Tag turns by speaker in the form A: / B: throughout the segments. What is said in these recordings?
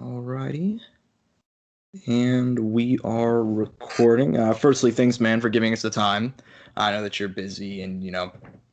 A: Alrighty. And we are recording. Firstly, thanks, man, for giving us the time. I know that you're busy and,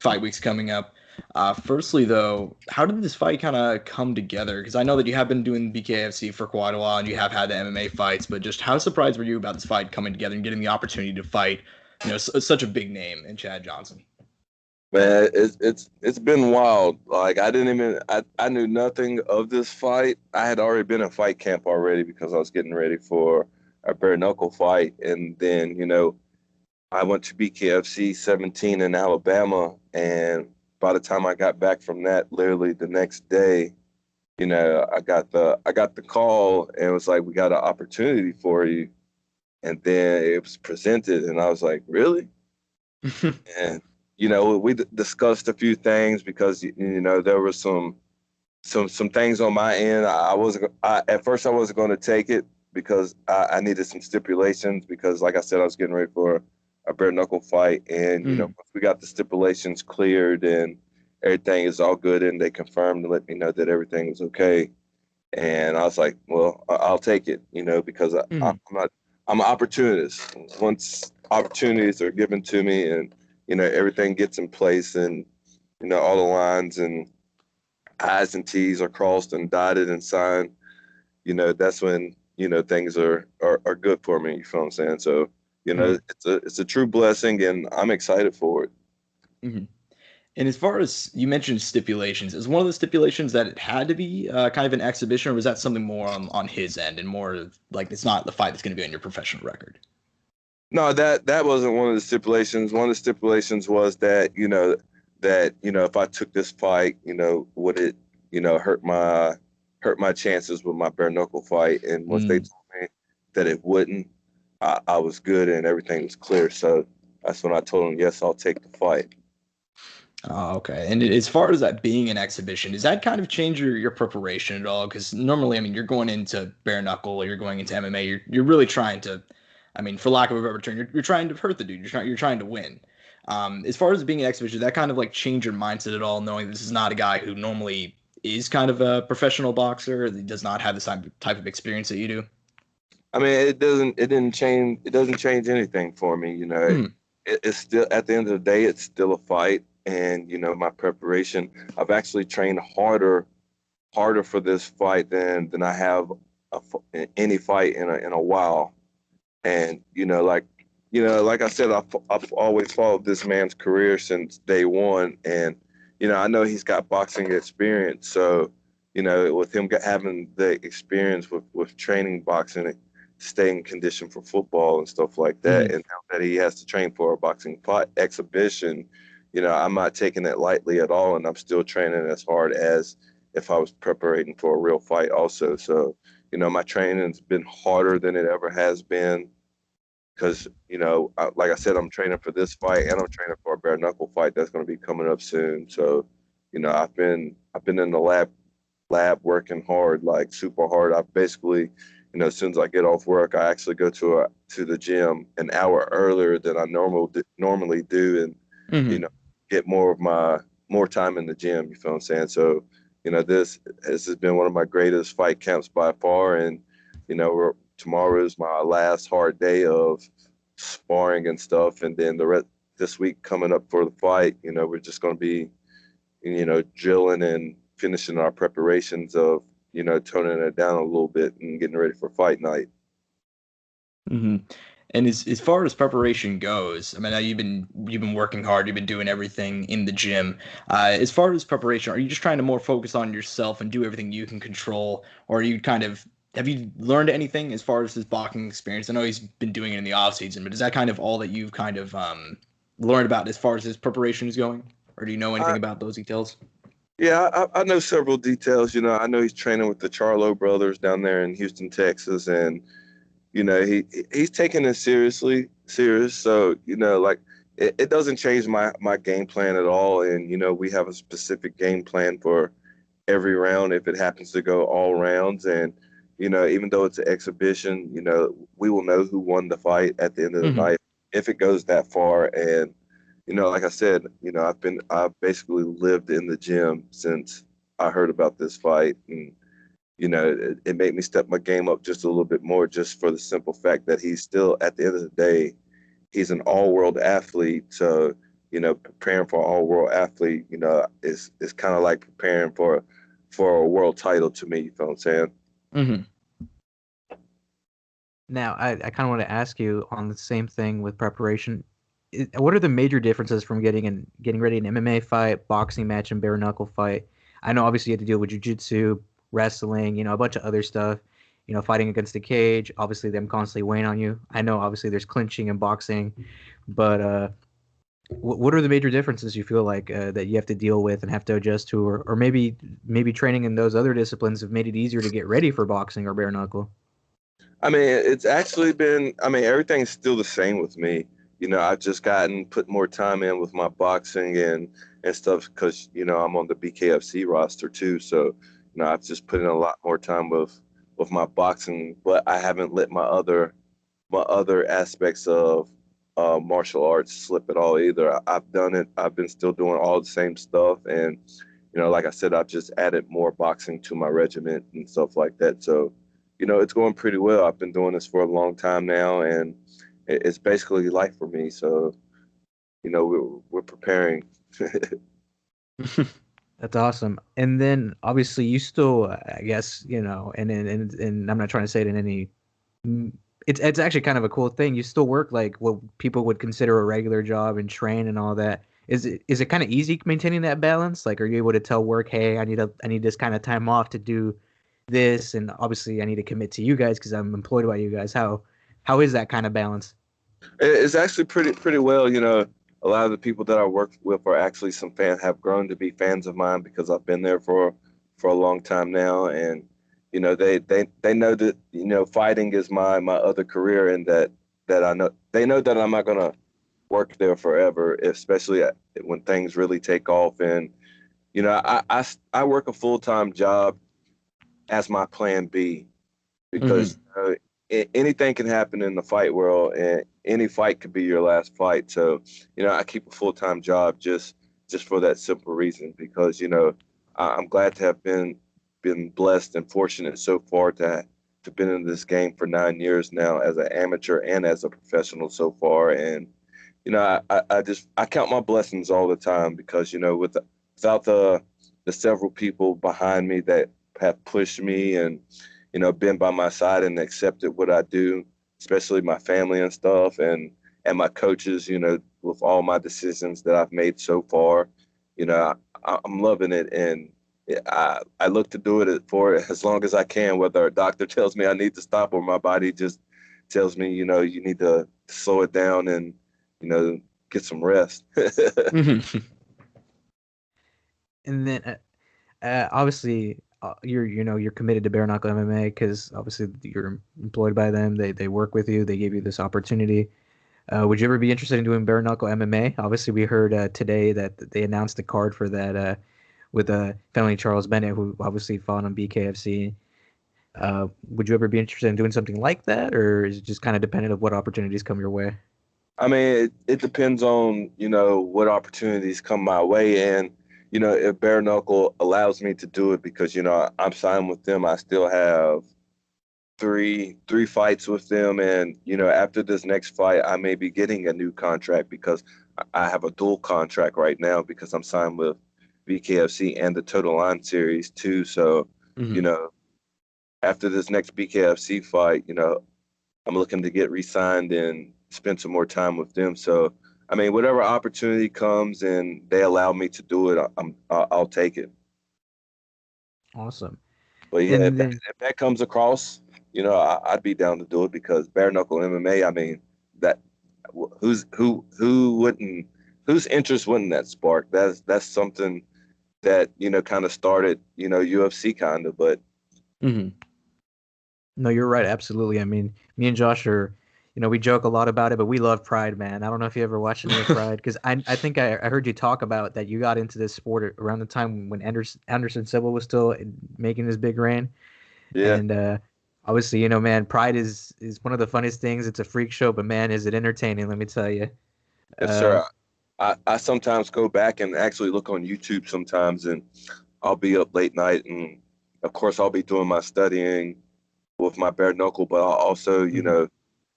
A: fight week's coming up. Firstly, though, how did this fight kind of come together? Because I know that you have been doing BKFC for quite a while and you have had the MMA fights, but just how surprised were you about this fight coming together and getting the opportunity to fight, such a big name in Chad Johnson?
B: Man, it's been wild. Like I knew nothing of this fight. I had already been in fight camp already because I was getting ready for a bare knuckle fight, and then I went to BKFC 17 in Alabama, and by the time I got back from that, literally the next day, I got the call and it was like, we got an opportunity for you, and then it was presented, and I was like, really? And we discussed a few things because there were some things on my end. At first I wasn't going to take it because I needed some stipulations because, like I said, I was getting ready for a bare knuckle fight, and once we got the stipulations cleared and everything is all good, and they confirmed and let me know that everything was okay, and I was like, well, I'll take it, because I'm an opportunist. Once opportunities are given to me and everything gets in place, and all the lines and I's and T's are crossed and dotted and signed, that's when things are good for me. You feel what I'm saying? So it's a true blessing, and I'm excited for it.
A: Mm-hmm. And as far as you mentioned stipulations, is one of the stipulations that it had to be kind of an exhibition, or was that something more on his end and more of, like, it's not the fight that's going to be on your professional record?
B: No, that wasn't one of the stipulations. One of the stipulations was that if I took this fight, would it hurt my chances with my bare knuckle fight? And once they told me that it wouldn't, I was good and everything was clear. So that's when I told them, yes, I'll take the fight.
A: Oh, okay. And as far as that being an exhibition, does that kind of change your preparation at all? Because normally, I mean, you're going into bare knuckle or you're going into MMA, you're really trying to, I mean, for lack of a better term, you're trying to hurt the dude. You're trying to win. As far as being an exhibition, that kind of like change your mindset at all, knowing this is not a guy who normally is kind of a professional boxer, that does not have the type of experience that you do.
B: I mean, it doesn't change anything for me. It's still, at the end of the day, it's still a fight. And, my preparation, I've actually trained harder for this fight than I have any fight in a while. And, like I said, I've always followed this man's career since day one. And, I know he's got boxing experience. So, with him having the experience with training boxing, staying conditioned for football and stuff like that, and now that he has to train for a boxing fight exhibition, I'm not taking it lightly at all, and I'm still training as hard as if I was preparing for a real fight also. So, my training's been harder than it ever has been because, like I said, I'm training for this fight and I'm training for a bare knuckle fight that's going to be coming up soon. So, I've been in the lab working hard, like super hard. I basically, as soon as I get off work, I actually go to the gym an hour earlier than I normally do, and
A: Mm-hmm.
B: get more time in the gym. You feel what I'm saying? So, this has been one of my greatest fight camps by far, and tomorrow is my last hard day of sparring and stuff, and then the rest this week coming up for the fight, we're just going to be drilling and finishing our preparations of, toning it down a little bit and getting ready for fight night.
A: Mm-hmm. And as far as preparation goes, I mean, now you've been working hard, you've been doing everything in the gym. As far as preparation, are you just trying to more focus on yourself and do everything you can control, or are you kind of have you learned anything as far as his boxing experience? I know he's been doing it in the off season, but is that kind of all that you've kind of learned about as far as his preparation is going, or do you know anything
B: I,
A: about those details?
B: yeah, I know several details. I know he's training with the Charlo brothers down there in Houston, Texas, and he's taking it serious. So like it doesn't change my game plan at all. And we have a specific game plan for every round if it happens to go all rounds. And even though it's an exhibition, we will know who won the fight at the end of the
A: Mm-hmm.
B: night if it goes that far. And like I said, I've basically lived in the gym since I heard about this fight, and it made me step my game up just a little bit more, just for the simple fact that he's still, at the end of the day, he's an all-world athlete. So, preparing for an all-world athlete, is kind of like preparing for a world title to me. You feel what I'm saying?
A: Mm-hmm.
C: Now, I kind of want to ask you on the same thing with preparation. What are the major differences from getting ready an MMA fight, boxing match, and bare knuckle fight? I know obviously you have to deal with jiu-jitsu, wrestling, a bunch of other stuff. Fighting against the cage, obviously them constantly weighing on you. I know obviously there's clinching and boxing, but what are the major differences you feel like that you have to deal with and have to adjust to, or maybe training in those other disciplines have made it easier to get ready for boxing or bare knuckle?
B: I mean, it's actually been, everything's still the same with me. I've just put more time in with my boxing and stuff because, I'm on the BKFC roster too. So, I've just put in a lot more time with my boxing, but I haven't let my other aspects of martial arts slip at all either. I've done it. I've been still doing all the same stuff. And, like I said, I've just added more boxing to my regiment and stuff like that. So, it's going pretty well. I've been doing this for a long time now, and it's basically life for me. So, we're preparing.
C: That's awesome. And then obviously you still, I guess, and I'm not trying to say it in any, it's actually kind of a cool thing. You still work like what people would consider a regular job and train and all that. Is it kind of easy maintaining that balance? Like, are you able to tell work, hey, I need this kind of time off to do this, and obviously I need to commit to you guys because I'm employed by you guys. How is that kind of balance?
B: It's actually pretty well. A lot of the people that I work with are actually have grown to be fans of mine because I've been there for a long time now, and they know that fighting is my other career, and that I know they know that I'm not gonna work there forever, especially when things really take off. And I work a full-time job as my plan B because anything can happen in the fight world, and any fight could be your last fight. So, I keep a full-time job just for that simple reason, because, I'm glad to have been blessed and fortunate so far to been in this game for 9 years now as an amateur and as a professional so far. And, I count my blessings all the time because, without the several people behind me that have pushed me and, been by my side and accepted what I do, especially my family and stuff, and my coaches, with all my decisions that I've made so far, I'm loving it. And I look to do it for as long as I can, whether a doctor tells me I need to stop or my body just tells me, you need to slow it down and, get some rest.
C: And then obviously you're committed to bare knuckle MMA because obviously you're employed by them. They work with you. They gave you this opportunity. Would you ever be interested in doing bare knuckle MMA? Obviously, we heard today that they announced a card for that with Felony Charles Bennett, who obviously fought on BKFC. Would you ever be interested in doing something like that, or is it just kind of dependent of what opportunities come your way?
B: I mean, it depends on, what opportunities come my way. And, if bare knuckle allows me to do it because, I'm signed with them, I still have three fights with them. And, after this next fight, I may be getting a new contract because I have a dual contract right now because I'm signed with BKFC and the Total Line Series too. So, after this next BKFC fight, I'm looking to get re-signed and spend some more time with them. So, I mean, whatever opportunity comes and they allow me to do it, I'll take it.
C: Awesome.
B: But yeah, if that comes across, I'd be down to do it because bare knuckle MMA. I mean, that whose interest wouldn't that spark? That's something that kind of started UFC kind of, but.
C: No, you're right. Absolutely. I mean, me and Josh are, we joke a lot about it, but we love Pride, man. I don't know if you ever watched any of Pride, because I think I heard you talk about that you got into this sport around the time when Anderson Silva was still making his big reign.
B: Yeah.
C: And obviously, man, Pride is one of the funniest things. It's a freak show, but man, is it entertaining, let me tell you.
B: Yes, sir. I sometimes go back and actually look on YouTube sometimes, and I'll be up late night and of course, I'll be doing my studying with my bare knuckle, but I'll also,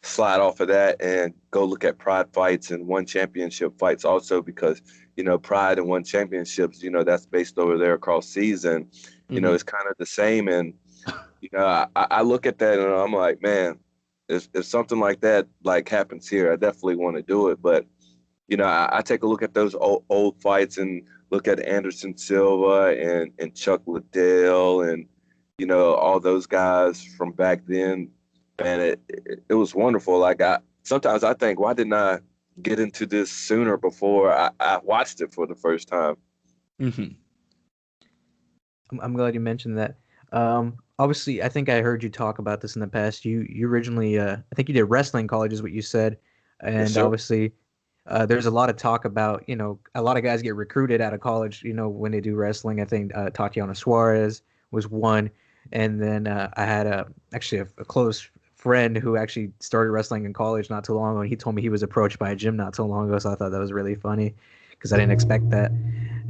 B: slide off of that and go look at Pride fights and one championship fights also because, Pride and one championships, that's based over there across season. It's kind of the same. And, I look at that and I'm like, man, if something like that like happens here, I definitely want to do it. But, I take a look at those old fights and look at Anderson Silva and Chuck Liddell and, all those guys from back then. Man, it was wonderful. Like sometimes I think, why didn't I get into this sooner before I watched it for the first time?
C: I'm glad you mentioned that. Obviously, I think I heard you talk about this in the past. You originally, I think you did wrestling college, is what you said, and
B: Yes, sir.
C: obviously, there's a lot of talk about, a lot of guys get recruited out of college, when they do wrestling. I think Tatiana Suarez was one, and then I had actually a close friend who actually started wrestling in college not too long ago, and he told me he was approached by a gym not too long ago, so I thought that was really funny because I didn't expect that.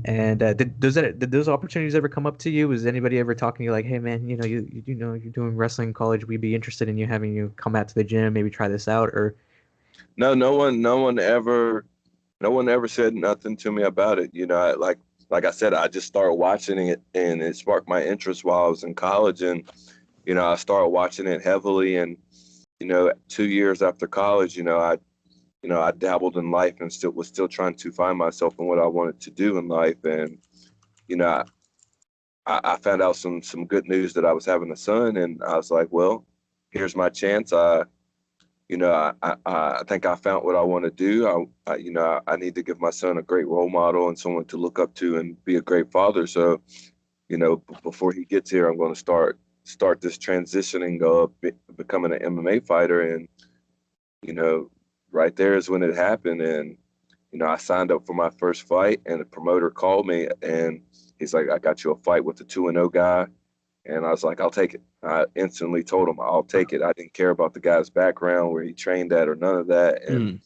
C: And did those opportunities ever come up to you? Was anybody ever talking to you like, hey man, you're doing wrestling in college, we'd be interested in having you come out to the gym, maybe try this out? Or
B: No, no one ever said nothing to me about it. Like I said, I just started watching it and it sparked my interest while I was in college. And, I started watching it heavily. And, 2 years after college, I dabbled in life and was still trying to find myself in what I wanted to do in life. And, I found out some good news that I was having a son, and I was like, well, here's my chance. I think I found what I want to do. I need to give my son a great role model and someone to look up to and be a great father. So, before he gets here, I'm going to start this transitioning of becoming an MMA fighter. And, right there is when it happened. And, I signed up for my first fight, and the promoter called me and he's like, I got you a fight with the 2-0 guy. And I was like, I'll take it. I instantly told him I'll take it. I didn't care about the guy's background, where he trained at, or none of that. And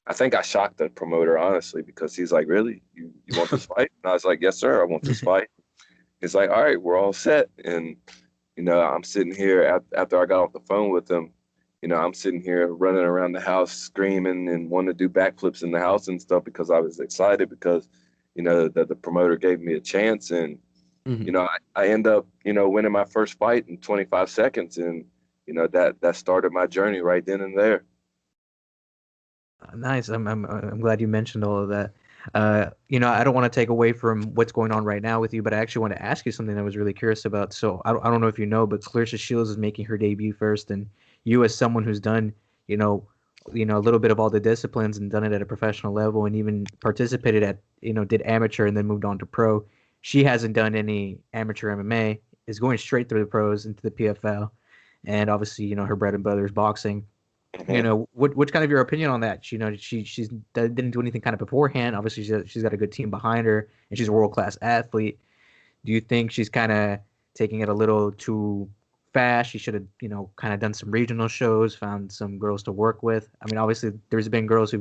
B: I think I shocked the promoter, honestly, because he's like, really? You want this fight? And I was like, yes, sir, I want this fight. He's like, all right, we're all set. And, I'm sitting here after I got off the phone with him. I'm sitting here running around the house screaming and wanting to do backflips in the house and stuff because I was excited because, that the promoter gave me a chance. And, I end up, winning my first fight in 25 seconds. And, that started my journey right then and there.
C: Nice. I'm glad you mentioned all of that. I don't want to take away from what's going on right now with you, but I actually want to ask you something I was really curious about. So I don't know if you know, but Clarissa Shields is making her debut first, and you, as someone who's done, a little bit of all the disciplines and done it at a professional level, and even participated at, did amateur and then moved on to pro. She hasn't done any amateur MMA, is going straight through the pros into the PFL, and obviously, her bread and butter is boxing. What's kind of your opinion on that? She's didn't do anything kind of beforehand. Obviously, she's got a good team behind her, and she's a world-class athlete. Do you think she's kind of taking it a little too fast? She should have, kind of done some regional shows, found some girls to work with. I mean, obviously, there's been girls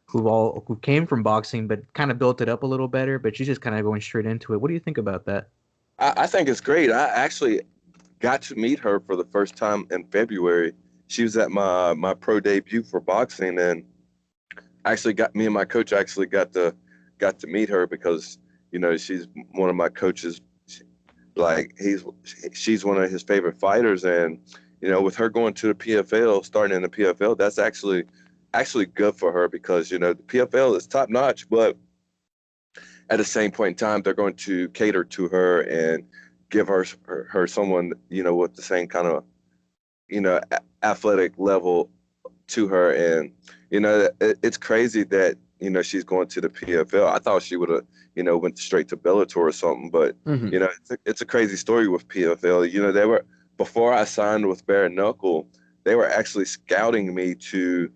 C: who came from boxing, but kind of built it up a little better. But she's just kind of going straight into it. What do you think about that?
B: I think it's great. I actually got to meet her for the first time in February. She was at my pro debut for boxing, and actually me and my coach actually got to meet her because she's one of my coaches. She's one of his favorite fighters, and with her going to the PFL, starting in the PFL, that's actually good for her because the PFL is top notch, but at the same point in time, they're going to cater to her and give her someone with the same kind of athletic level to her. And it's crazy that she's going to the PFL. I thought she would have went straight to Bellator or something, but it's a crazy story with PFL. They were, before I signed with Bareknuckle, they were actually scouting me to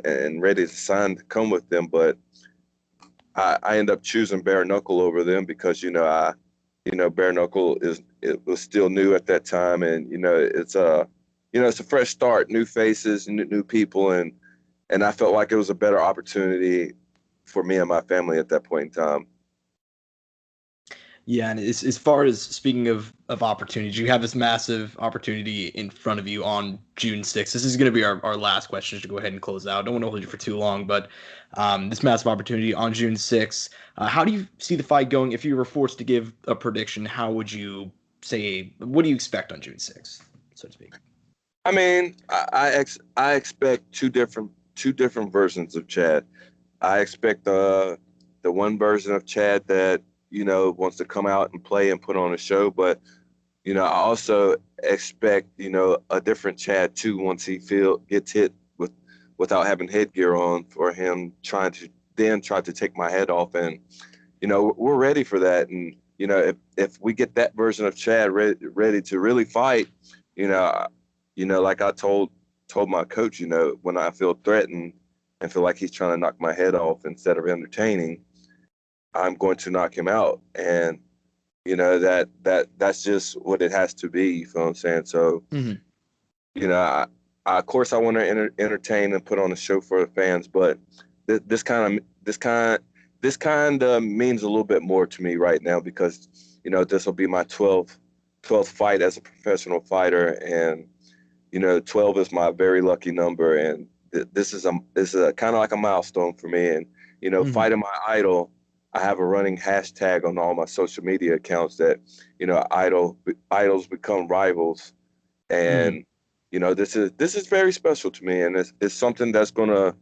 B: and ready to sign to come with them, but I end up choosing Bareknuckle over them because Bareknuckle was still new at that time, and it's a fresh start, new faces, new people, and I felt like it was a better opportunity for me and my family at that point in time.
A: Yeah, and as far as speaking of opportunities, you have this massive opportunity in front of you on June 6th. This is going to be our last question to go ahead and close out. I don't want to hold you for too long, but this massive opportunity on June 6th, how do you see the fight going? If you were forced to give a prediction, how would you say, what do you expect on June 6th, so to speak?
B: I mean, I expect two different versions of Chad. I expect the one version of Chad that, wants to come out and play and put on a show. But, I also expect, a different Chad too, once he gets hit without having headgear on, for him trying to take my head off. And, we're ready for that. And, if we get that version of Chad ready to really fight, like I told my coach, when I feel threatened and feel like he's trying to knock my head off instead of entertaining, I'm going to knock him out. And, that's just what it has to be. You feel what I'm saying? So, of course I want to entertain and put on a show for the fans, but this kind of means a little bit more to me right now, because, this will be my 12th fight as a professional fighter. And, 12 is my very lucky number. And this is a kind of like a milestone for me. And, fighting my idol, I have a running hashtag on all my social media accounts that, idols become rivals. And, this is very special to me. And it's something that's going to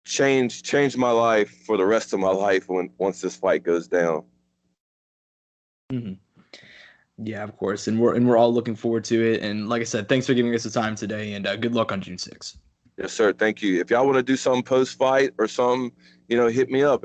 B: change my life for the rest of my life once this fight goes down.
A: Yeah, of course. And we're all looking forward to it. And like I said, thanks for giving us the time today, and good luck on June 6th.
B: Yes, sir. Thank you. If y'all want to do something post-fight or something, hit me up.